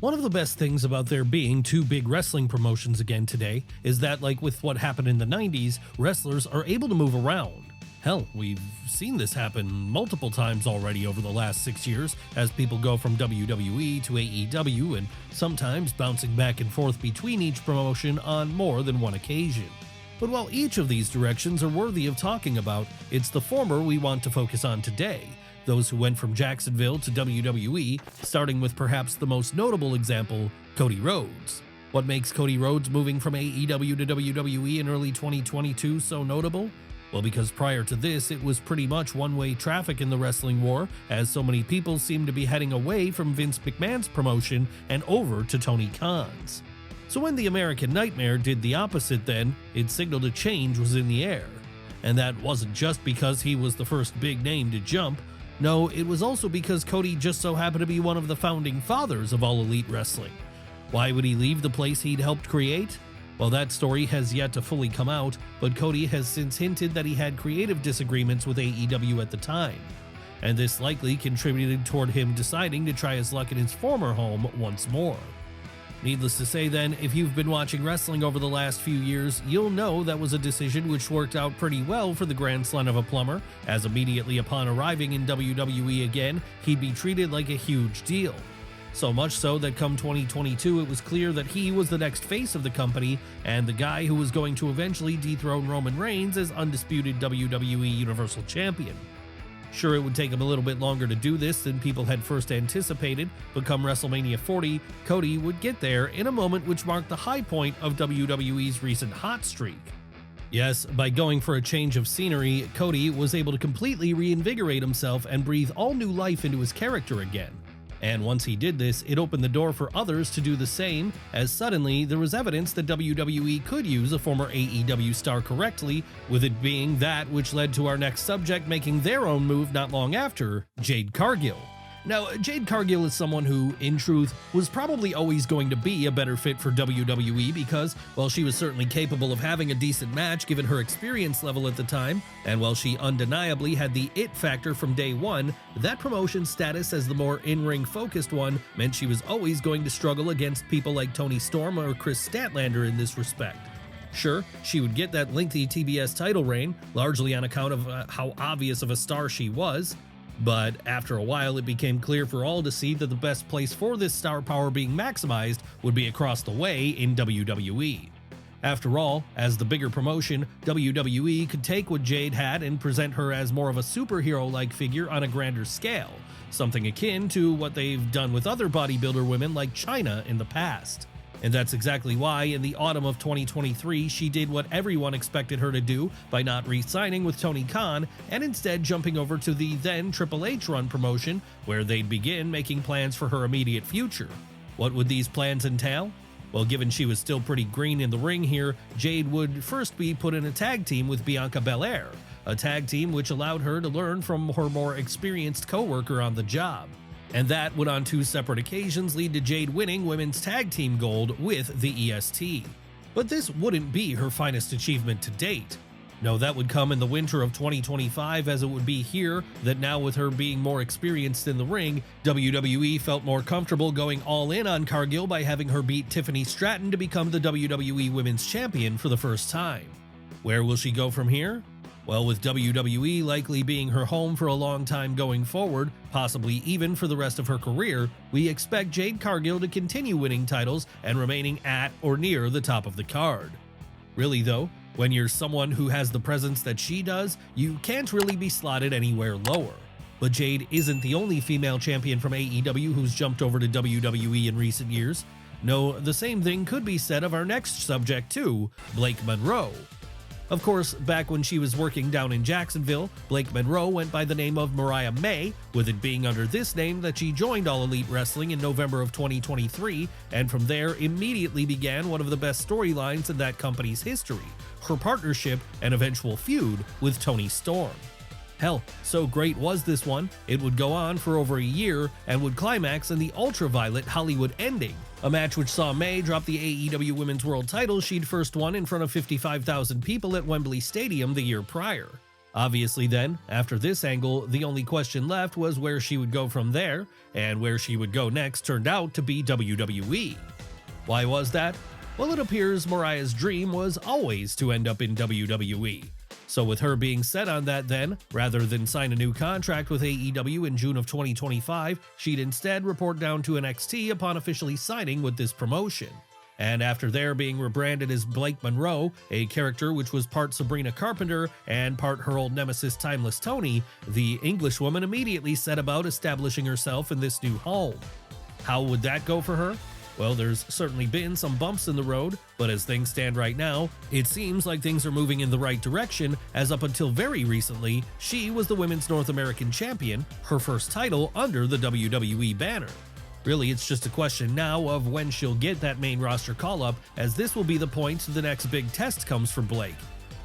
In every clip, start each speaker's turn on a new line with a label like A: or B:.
A: One of the best things about there being two big wrestling promotions again today is that, like with what happened in the 90s, wrestlers are able to move around. Hell, we've seen this happen multiple times already over the last 6 years as people go from WWE to AEW and sometimes bouncing back and forth between each promotion on more than one occasion. But while each of these directions are worthy of talking about, it's the former we want to focus on today. Those who went from Jacksonville to WWE, starting with perhaps the most notable example, Cody Rhodes. What makes Cody Rhodes moving from AEW to WWE in early 2022 so notable? Well, because prior to this, it was pretty much one-way traffic in the wrestling war, as so many people seemed to be heading away from Vince McMahon's promotion and over to Tony Khan's. So when the American Nightmare did the opposite then, it signaled a change was in the air. And that wasn't just because he was the first big name to jump. No, it was also because Cody just so happened to be one of the founding fathers of All Elite Wrestling. Why would he leave the place he'd helped create? Well, that story has yet to fully come out, but Cody has since hinted that he had creative disagreements with AEW at the time. And this likely contributed toward him deciding to try his luck in his former home once more. Needless to say then, if you've been watching wrestling over the last few years, you'll know that was a decision which worked out pretty well for the grandson of a plumber, as immediately upon arriving in WWE again, he'd be treated like a huge deal. So much so that come 2022 it was clear that he was the next face of the company and the guy who was going to eventually dethrone Roman Reigns as undisputed WWE Universal Champion. Sure, it would take him a little bit longer to do this than people had first anticipated, but come WrestleMania 40, Cody would get there in a moment which marked the high point of WWE's recent hot streak. Yes, by going for a change of scenery, Cody was able to completely reinvigorate himself and breathe all new life into his character again. And once he did this, it opened the door for others to do the same, as suddenly there was evidence that WWE could use a former AEW star correctly, with it being that which led to our next subject making their own move not long after, Jade Cargill. Now, Jade Cargill is someone who, in truth, was probably always going to be a better fit for WWE because, while she was certainly capable of having a decent match given her experience level at the time, and while she undeniably had the it factor from day one, that promotion's status as the more in-ring focused one meant she was always going to struggle against people like Toni Storm or Chris Statlander in this respect. Sure, she would get that lengthy TBS title reign, largely on account of how obvious of a star she was, but after a while it became clear for all to see that the best place for this star power being maximized would be across the way in WWE. After all, as the bigger promotion, WWE could take what Jade had and present her as more of a superhero-like figure on a grander scale, something akin to what they've done with other bodybuilder women like Chyna in the past. And that's exactly why in the autumn of 2023 she did what everyone expected her to do by not re-signing with Tony Khan and instead jumping over to the then Triple H run promotion where they'd begin making plans for her immediate future. What would these plans entail? Well, given she was still pretty green in the ring here, Jade would first be put in a tag team with Bianca Belair, a tag team which allowed her to learn from her more experienced co-worker on the job. And that would on two separate occasions lead to Jade winning Women's Tag Team Gold with the EST. But this wouldn't be her finest achievement to date. No, that would come in the winter of 2025, as it would be here that now with her being more experienced in the ring, WWE felt more comfortable going all in on Cargill by having her beat Tiffany Stratton to become the WWE Women's Champion for the first time. Where will she go from here? Well, with WWE likely being her home for a long time going forward, possibly even for the rest of her career, we expect Jade Cargill to continue winning titles and remaining at or near the top of the card. Really though, when you're someone who has the presence that she does, you can't really be slotted anywhere lower. But Jade isn't the only female champion from AEW who's jumped over to WWE in recent years. No, the same thing could be said of our next subject too, Blake Monroe. Of course, back when she was working down in Jacksonville, Blake Monroe went by the name of Mariah May, with it being under this name that she joined All Elite Wrestling in November of 2023, and from there immediately began one of the best storylines in that company's history, her partnership and eventual feud with Toni Storm. Hell, so great was this one, it would go on for over a year and would climax in the ultraviolet Hollywood ending, a match which saw May drop the AEW Women's World title she'd first won in front of 55,000 people at Wembley Stadium the year prior. Obviously then, after this angle, the only question left was where she would go from there, and where she would go next turned out to be WWE. Why was that? Well, it appears Mariah's dream was always to end up in WWE. So with her being set on that then, rather than sign a new contract with AEW in June of 2025, she'd instead report down to NXT upon officially signing with this promotion. And after there being rebranded as Blake Monroe, a character which was part Sabrina Carpenter and part her old nemesis Timeless Tony, the Englishwoman immediately set about establishing herself in this new home. How would that go for her? Well, there's certainly been some bumps in the road, but as things stand right now, it seems like things are moving in the right direction, as up until very recently, she was the Women's North American Champion, her first title under the WWE banner. Really, it's just a question now of when she'll get that main roster call-up, as this will be the point the next big test comes for Blake.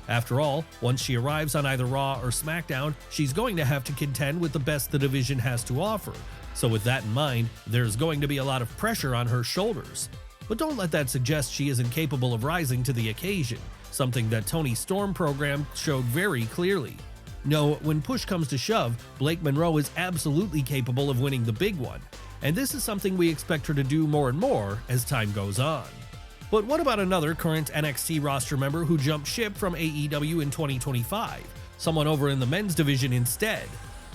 A: After all, once she arrives on either Raw or SmackDown, she's going to have to contend with the best the division has to offer. So with that in mind, there's going to be a lot of pressure on her shoulders. But don't let that suggest she isn't capable of rising to the occasion, something that Tony Storm program showed very clearly. No, when push comes to shove, Blake Monroe is absolutely capable of winning the big one, and this is something we expect her to do more and more as time goes on. But what about another current NXT roster member who jumped ship from AEW in 2025? Someone over in the men's division instead?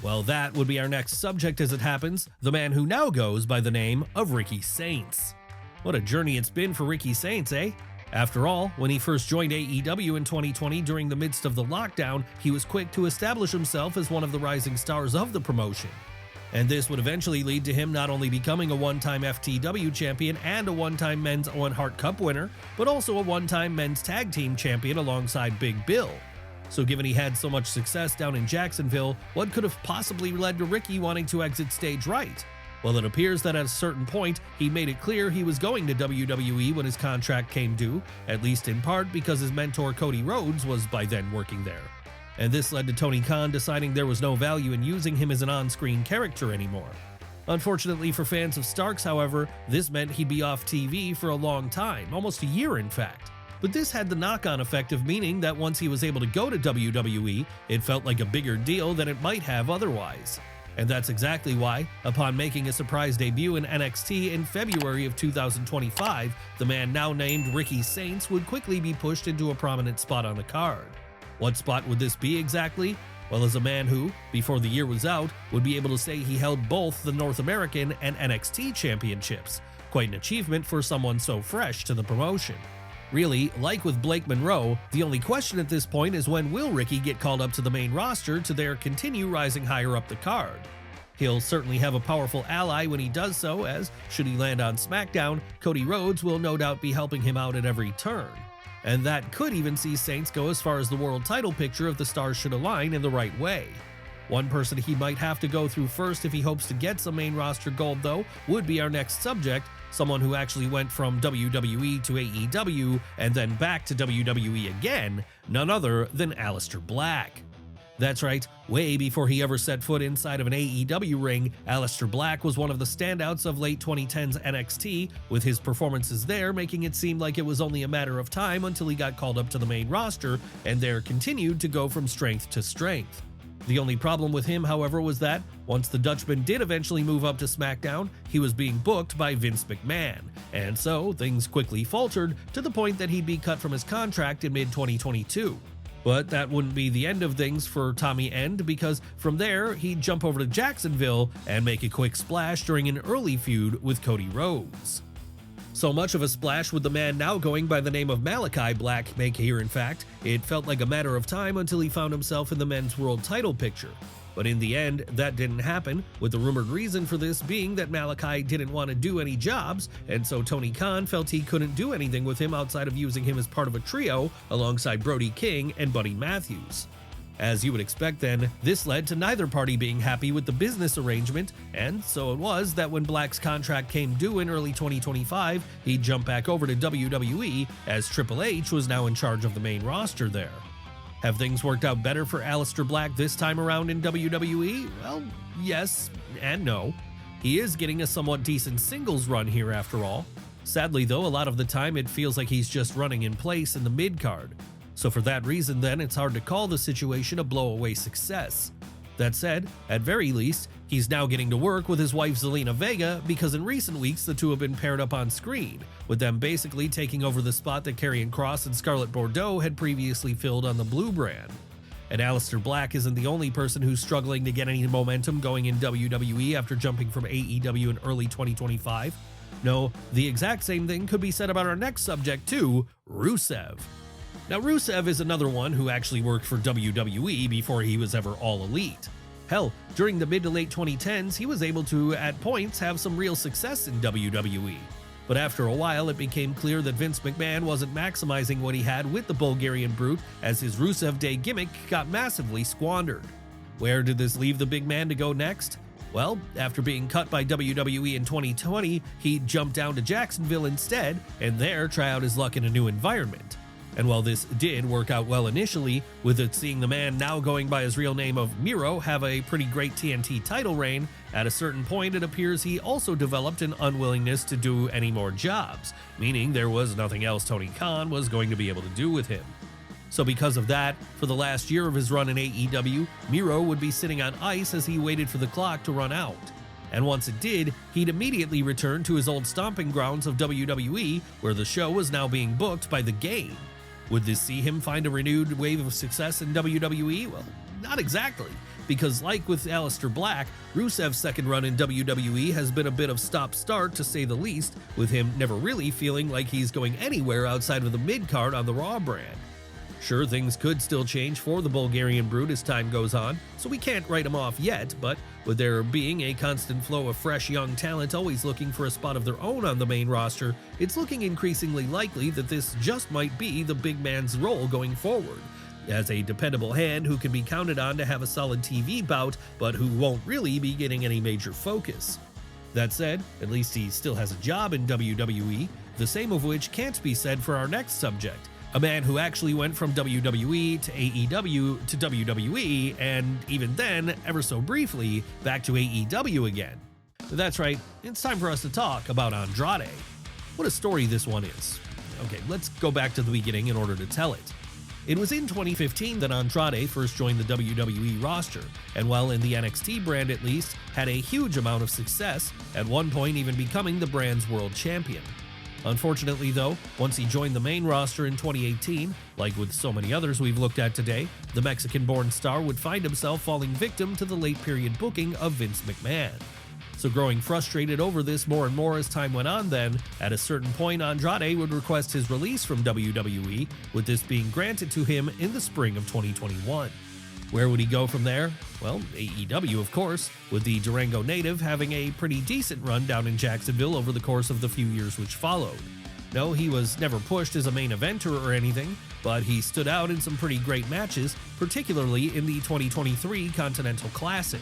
A: Well, that would be our next subject as it happens, the man who now goes by the name of Ricky Saints. What a journey it's been for Ricky Saints, eh? After all, when he first joined AEW in 2020 during the midst of the lockdown, he was quick to establish himself as one of the rising stars of the promotion. And this would eventually lead to him not only becoming a one-time FTW champion and a one-time men's Owen Hart Cup winner, but also a one-time men's tag team champion alongside Big Bill. So given he had so much success down in Jacksonville, what could have possibly led to Ricky wanting to exit stage right? Well, it appears that at a certain point, he made it clear he was going to WWE when his contract came due, at least in part because his mentor Cody Rhodes was by then working there. And this led to Tony Khan deciding there was no value in using him as an on-screen character anymore. Unfortunately for fans of Starks, however, this meant he'd be off TV for a long time, almost a year in fact. But this had the knock-on effect of meaning that once he was able to go to WWE, it felt like a bigger deal than it might have otherwise. And that's exactly why, upon making a surprise debut in NXT in February of 2025, the man now named Ricky Saints would quickly be pushed into a prominent spot on the card. What spot would this be exactly? Well, as a man who, before the year was out, would be able to say he held both the North American and NXT championships. Quite an achievement for someone so fresh to the promotion. Really, like with Blake Monroe, the only question at this point is when will Ricky get called up to the main roster to there continue rising higher up the card. He'll certainly have a powerful ally when he does so, as, should he land on SmackDown, Cody Rhodes will no doubt be helping him out at every turn. And that could even see Saints go as far as the world title picture if the stars should align in the right way. One person he might have to go through first if he hopes to get some main roster gold, though, would be our next subject, someone who actually went from WWE to AEW and then back to WWE again, none other than Alistair Black. That's right, way before he ever set foot inside of an AEW ring, Alistair Black was one of the standouts of late 2010s NXT, with his performances there making it seem like it was only a matter of time until he got called up to the main roster, and there continued to go from strength to strength. The only problem with him, however, was that, once the Dutchman did eventually move up to SmackDown, he was being booked by Vince McMahon, and so things quickly faltered to the point that he'd be cut from his contract in mid-2022. But that wouldn't be the end of things for Tommy End, because from there, he'd jump over to Jacksonville and make a quick splash during an early feud with Cody Rhodes. So much of a splash with the man now going by the name of Malachi Black make here in fact, it felt like a matter of time until he found himself in the men's world title picture. But in the end, that didn't happen, with the rumored reason for this being that Malachi didn't want to do any jobs, and so Tony Khan felt he couldn't do anything with him outside of using him as part of a trio alongside Brody King and Buddy Matthews. As you would expect then, this led to neither party being happy with the business arrangement, and so it was that when Black's contract came due in early 2025, he jumped back over to WWE, as Triple H was now in charge of the main roster there. Have things worked out better for Alistair Black this time around in WWE? Well, yes and no. He is getting a somewhat decent singles run here after all. Sadly though, a lot of the time it feels like he's just running in place in the mid-card. So for that reason then, it's hard to call the situation a blowaway success. That said, at very least, he's now getting to work with his wife Zelina Vega because in recent weeks the two have been paired up on screen, with them basically taking over the spot that Karrion Kross and Scarlett Bordeaux had previously filled on the Blue brand. And Alistair Black isn't the only person who's struggling to get any momentum going in WWE after jumping from AEW in early 2025. No, the exact same thing could be said about our next subject too, Rusev. Now, Rusev is another one who actually worked for WWE before he was ever All Elite. Hell, during the mid to late 2010s, he was able to, at points, have some real success in WWE. But after a while, it became clear that Vince McMahon wasn't maximizing what he had with the Bulgarian Brute, as his Rusev Day gimmick got massively squandered. Where did this leave the big man to go next? Well, after being cut by WWE in 2020, he jumped down to Jacksonville instead, and there try out his luck in a new environment. And while this did work out well initially, with it seeing the man now going by his real name of Miro have a pretty great TNT title reign, at a certain point it appears he also developed an unwillingness to do any more jobs, meaning there was nothing else Tony Khan was going to be able to do with him. So because of that, for the last year of his run in AEW, Miro would be sitting on ice as he waited for the clock to run out. And once it did, he'd immediately return to his old stomping grounds of WWE, where the show was now being booked by The Game. Would this see him find a renewed wave of success in WWE? Well, not exactly, because like with Alistair Black, Rusev's second run in WWE has been a bit of stop-start to say the least, with him never really feeling like he's going anywhere outside of the mid-card on the Raw brand. Sure, things could still change for the Bulgarian Brute as time goes on, so we can't write him off yet, but with there being a constant flow of fresh young talent always looking for a spot of their own on the main roster, it's looking increasingly likely that this just might be the big man's role going forward, as a dependable hand who can be counted on to have a solid TV bout, but who won't really be getting any major focus. That said, at least he still has a job in WWE, the same of which can't be said for our next subject. A man who actually went from WWE to AEW to WWE, and even then, ever so briefly, back to AEW again. That's right, it's time for us to talk about Andrade. What a story this one is. Okay, let's go back to the beginning in order to tell it. It was in 2015 that Andrade first joined the WWE roster, and while in the NXT brand at least, had a huge amount of success, at one point even becoming the brand's world champion. Unfortunately though, once he joined the main roster in 2018, like with so many others we've looked at today, the Mexican-born star would find himself falling victim to the late-period booking of Vince McMahon. So growing frustrated over this more and more as time went on then, at a certain point Andrade would request his release from WWE, with this being granted to him in the spring of 2021. Where would he go from there? Well, AEW of course, with the Durango native having a pretty decent run down in Jacksonville over the course of the few years which followed. No, he was never pushed as a main eventer or anything, but he stood out in some pretty great matches, particularly in the 2023 Continental Classic.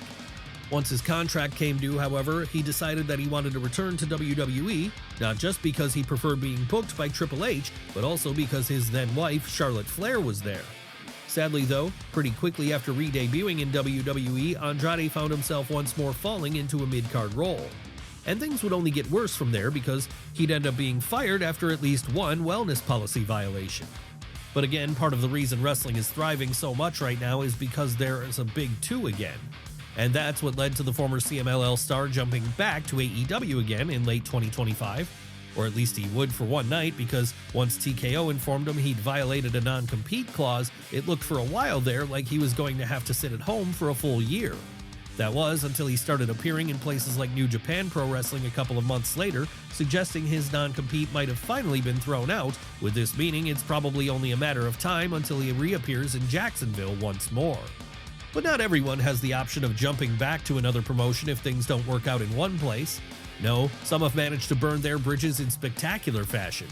A: Once his contract came due, however, he decided that he wanted to return to WWE, not just because he preferred being booked by Triple H, but also because his then-wife, Charlotte Flair, was there. Sadly though, pretty quickly after re-debuting in WWE, Andrade found himself once more falling into a mid-card role. And things would only get worse from there because he'd end up being fired after at least one wellness policy violation. But again, part of the reason wrestling is thriving so much right now is because there is a big two again. And that's what led to the former CMLL star jumping back to AEW again in late 2025. Or at least he would for one night, because once TKO informed him he'd violated a non-compete clause, it looked for a while there like he was going to have to sit at home for a full year. That was until he started appearing in places like New Japan Pro Wrestling a couple of months later, suggesting his non-compete might have finally been thrown out, with this meaning it's probably only a matter of time until he reappears in Jacksonville once more. But not everyone has the option of jumping back to another promotion if things don't work out in one place. No, some have managed to burn their bridges in spectacular fashion.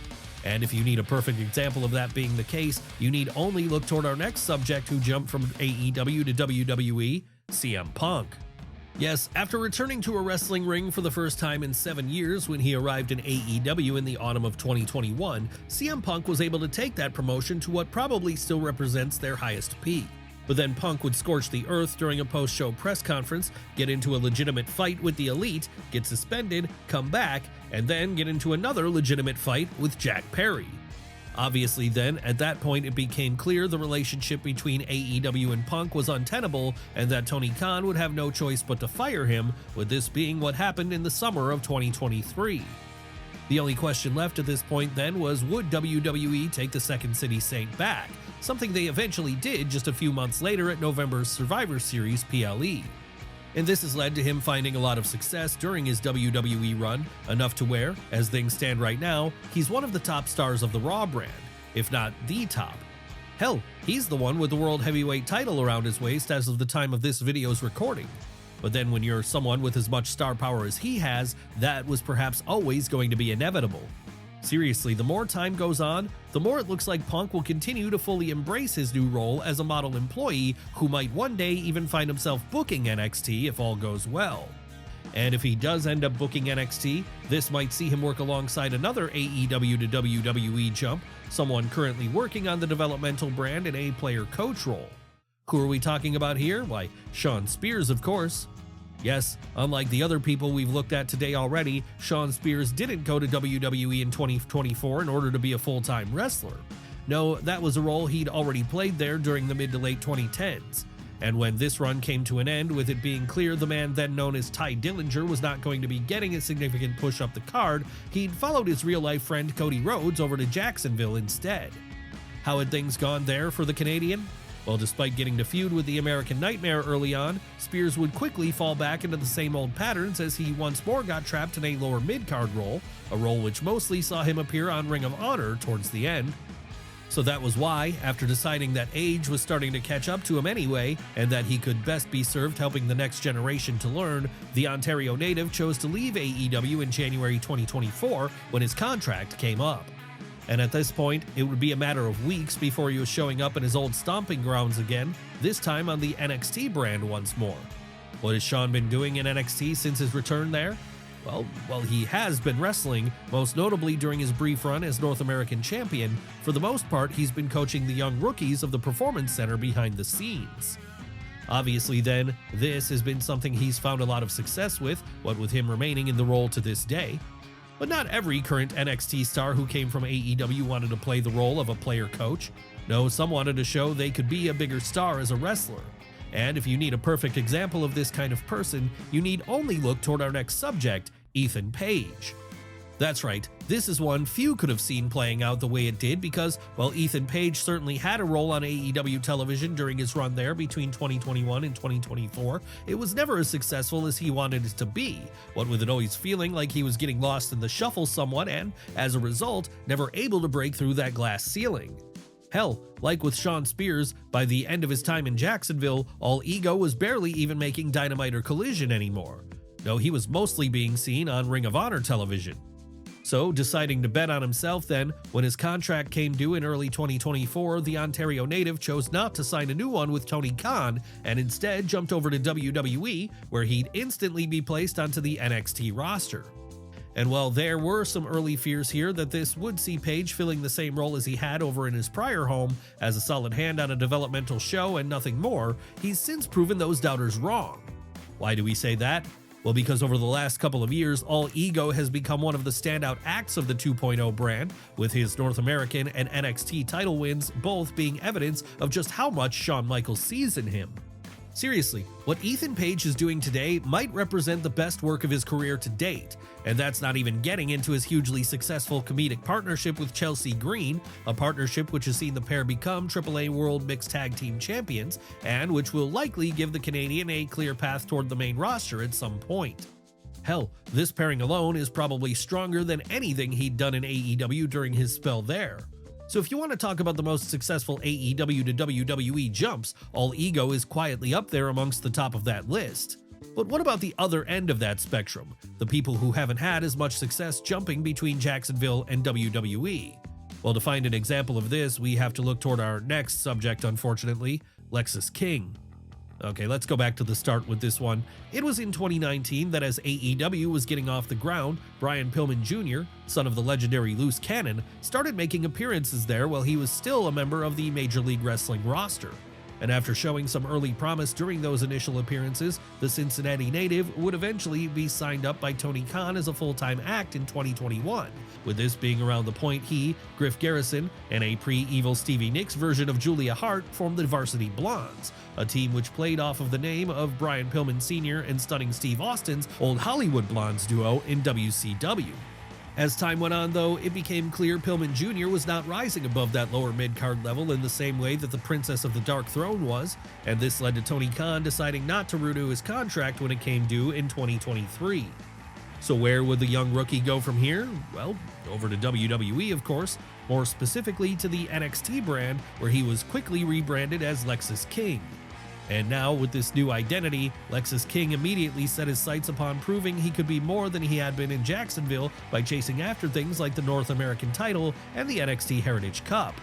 A: And if you need a perfect example of that being the case, you need only look toward our next subject who jumped from AEW to WWE, CM Punk. Yes, after returning to a wrestling ring for the first time in 7 years when he arrived in AEW in the autumn of 2021, CM Punk was able to take that promotion to what probably still represents their highest peak. But then Punk would scorch the earth during a post-show press conference, get into a legitimate fight with the Elite, get suspended, come back, and then get into another legitimate fight with Jack Perry. Obviously then, at that point it became clear the relationship between AEW and Punk was untenable and that Tony Khan would have no choice but to fire him, with this being what happened in the summer of 2023. The only question left at this point then was, would WWE take the Second City Saint back, something they eventually did just a few months later at November's Survivor Series PLE. And this has led to him finding a lot of success during his WWE run, enough to where, as things stand right now, he's one of the top stars of the Raw brand, if not the top. Hell, he's the one with the World Heavyweight title around his waist as of the time of this video's recording. But then when you're someone with as much star power as he has, that was perhaps always going to be inevitable. Seriously, the more time goes on, the more it looks like Punk will continue to fully embrace his new role as a model employee who might one day even find himself booking NXT if all goes well. And if he does end up booking NXT, this might see him work alongside another AEW to WWE jump, someone currently working on the developmental brand in a player coach role. Who are we talking about here? Why, Shawn Spears, of course. Yes, unlike the other people we've looked at today already, Shawn Spears didn't go to WWE in 2024 in order to be a full-time wrestler. No, that was a role he'd already played there during the mid to late 2010s. And when this run came to an end, with it being clear the man then known as Ty Dillinger was not going to be getting a significant push up the card, he'd followed his real-life friend Cody Rhodes over to Jacksonville instead. How had things gone there for the Canadian? Well, despite getting to feud with the American Nightmare early on, Spears would quickly fall back into the same old patterns as he once more got trapped in a lower mid-card role, a role which mostly saw him appear on Ring of Honor towards the end. So that was why, after deciding that age was starting to catch up to him anyway, and that he could best be served helping the next generation to learn, the Ontario native chose to leave AEW in January 2024 when his contract came up. And at this point, it would be a matter of weeks before he was showing up in his old stomping grounds again, this time on the NXT brand once more. What has Shawn been doing in NXT since his return there? Well, he has been wrestling, most notably during his brief run as North American Champion. For the most part, he's been coaching the young rookies of the Performance Center behind the scenes. Obviously then, this has been something he's found a lot of success with, what with him remaining in the role to this day. But not every current NXT star who came from AEW wanted to play the role of a player coach. No, some wanted to show they could be a bigger star as a wrestler. And if you need a perfect example of this kind of person, you need only look toward our next subject, Ethan Page. That's right, this is one few could have seen playing out the way it did because, while Ethan Page certainly had a role on AEW television during his run there between 2021 and 2024, it was never as successful as he wanted it to be, what with it always feeling like he was getting lost in the shuffle somewhat and, as a result, never able to break through that glass ceiling. Hell, like with Shawn Spears, by the end of his time in Jacksonville, All Ego was barely even making Dynamite or Collision anymore. No, he was mostly being seen on Ring of Honor television. So, deciding to bet on himself then, when his contract came due in early 2024, the Ontario native chose not to sign a new one with Tony Khan and instead jumped over to WWE, where he'd instantly be placed onto the NXT roster. And while there were some early fears here that this would see Page filling the same role as he had over in his prior home as a solid hand on a developmental show and nothing more, he's since proven those doubters wrong. Why do we say that? Well, because over the last couple of years, All Ego has become one of the standout acts of the 2.0 brand, with his North American and NXT title wins both being evidence of just how much Shawn Michaels sees in him. Seriously, what Ethan Page is doing today might represent the best work of his career to date, and that's not even getting into his hugely successful comedic partnership with Chelsea Green, a partnership which has seen the pair become AAA World Mixed Tag Team Champions, and which will likely give the Canadian a clear path toward the main roster at some point. Hell, this pairing alone is probably stronger than anything he'd done in AEW during his spell there. So if you want to talk about the most successful AEW to WWE jumps, All Ego is quietly up there amongst the top of that list. But what about the other end of that spectrum, the people who haven't had as much success jumping between Jacksonville and WWE? Well, to find an example of this, we have to look toward our next subject, unfortunately, Lexus King. Okay, let's go back to the start with this one. It was in 2019 that as AEW was getting off the ground, Brian Pillman Jr., son of the legendary Loose Cannon, started making appearances there while he was still a member of the Major League Wrestling roster. and after showing some early promise during those initial appearances, the Cincinnati native would eventually be signed up by Tony Khan as a full-time act in 2021, with this being around the point he, Griff Garrison, and a pre-evil Stevie Nicks version of Julia Hart formed the Varsity Blondes, a team which played off of the name of Brian Pillman Sr. and Stunning Steve Austin's old Hollywood Blondes duo in WCW. As time went on, though, it became clear Pillman Jr. was not rising above that lower mid-card level in the same way that the Princess of the Dark Throne was, and this led to Tony Khan deciding not to renew his contract when it came due in 2023. So where would the young rookie go from here? Well, over to WWE, of course, more specifically to the NXT brand, where he was quickly rebranded as Lexus King. And now, with this new identity, Lexus King immediately set his sights upon proving he could be more than he had been in Jacksonville by chasing after things like the North American title and the NXT Heritage Cup.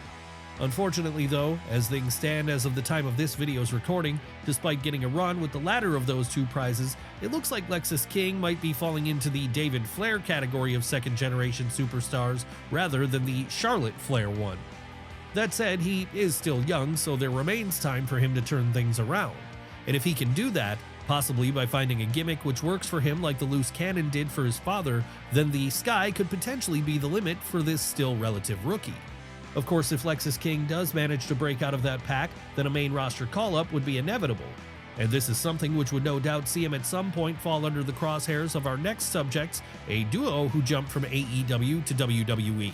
A: Unfortunately though, as things stand as of the time of this video's recording, despite getting a run with the latter of those two prizes, it looks like Lexus King might be falling into the David Flair category of second-generation superstars rather than the Charlotte Flair one. That said, he is still young, so there remains time for him to turn things around. And if he can do that, possibly by finding a gimmick which works for him like the loose cannon did for his father, then the sky could potentially be the limit for this still relative rookie. Of course, if Lexus King does manage to break out of that pack, then a main roster call-up would be inevitable. And this is something which would no doubt see him at some point fall under the crosshairs of our next subjects, a duo who jumped from AEW to WWE.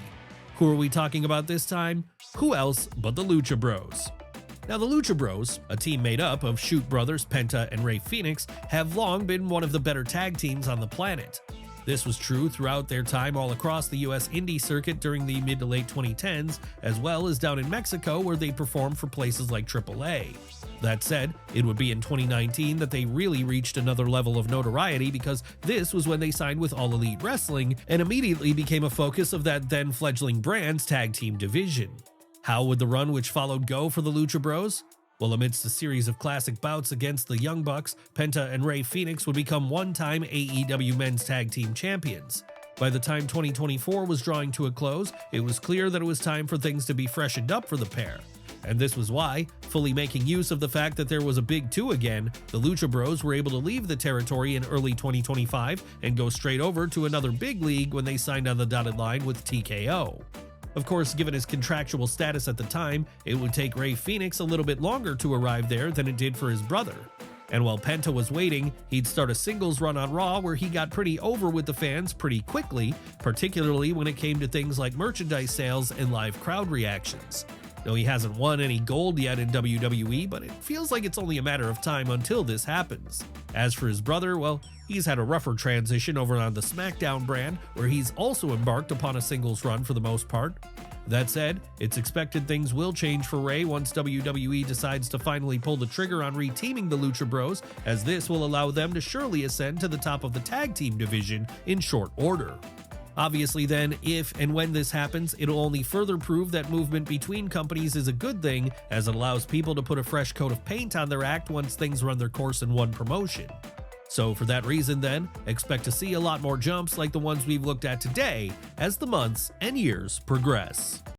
A: Who are we talking about this time? Who else but the Lucha Bros? Now, the Lucha Bros, a team made up of Shoot Brothers, Penta, and Rey Fenix, have long been one of the better tag teams on the planet. This was true throughout their time all across the US indie circuit during the mid to late 2010s, as well as down in Mexico where they performed for places like AAA. That said, it would be in 2019 that they really reached another level of notoriety because this was when they signed with All Elite Wrestling and immediately became a focus of that then fledgling brand's tag team division. How would the run which followed go for the Lucha Bros? Well, amidst a series of classic bouts against the Young Bucks, Penta and Rey Fenix would become one-time AEW Men's Tag Team Champions. By the time 2024 was drawing to a close, it was clear that it was time for things to be freshened up for the pair. And this was why, fully making use of the fact that there was a Big Two again, the Lucha Bros were able to leave the territory in early 2025 and go straight over to another big league when they signed on the dotted line with TKO. Of course, given his contractual status at the time, it would take Rey Fenix a little bit longer to arrive there than it did for his brother. And while Penta was waiting, he'd start a singles run on Raw where he got pretty over with the fans pretty quickly, particularly when it came to things like merchandise sales and live crowd reactions. No, he hasn't won any gold yet in WWE, but it feels like it's only a matter of time until this happens. As for his brother, well, he's had a rougher transition over on the SmackDown brand, where he's also embarked upon a singles run for the most part. That said, it's expected things will change for Rey once WWE decides to finally pull the trigger on reteaming the Lucha Bros, as this will allow them to surely ascend to the top of the tag team division in short order. Obviously then, if and when this happens, it'll only further prove that movement between companies is a good thing, as it allows people to put a fresh coat of paint on their act once things run their course in one promotion. So for that reason then, expect to see a lot more jumps like the ones we've looked at today as the months and years progress.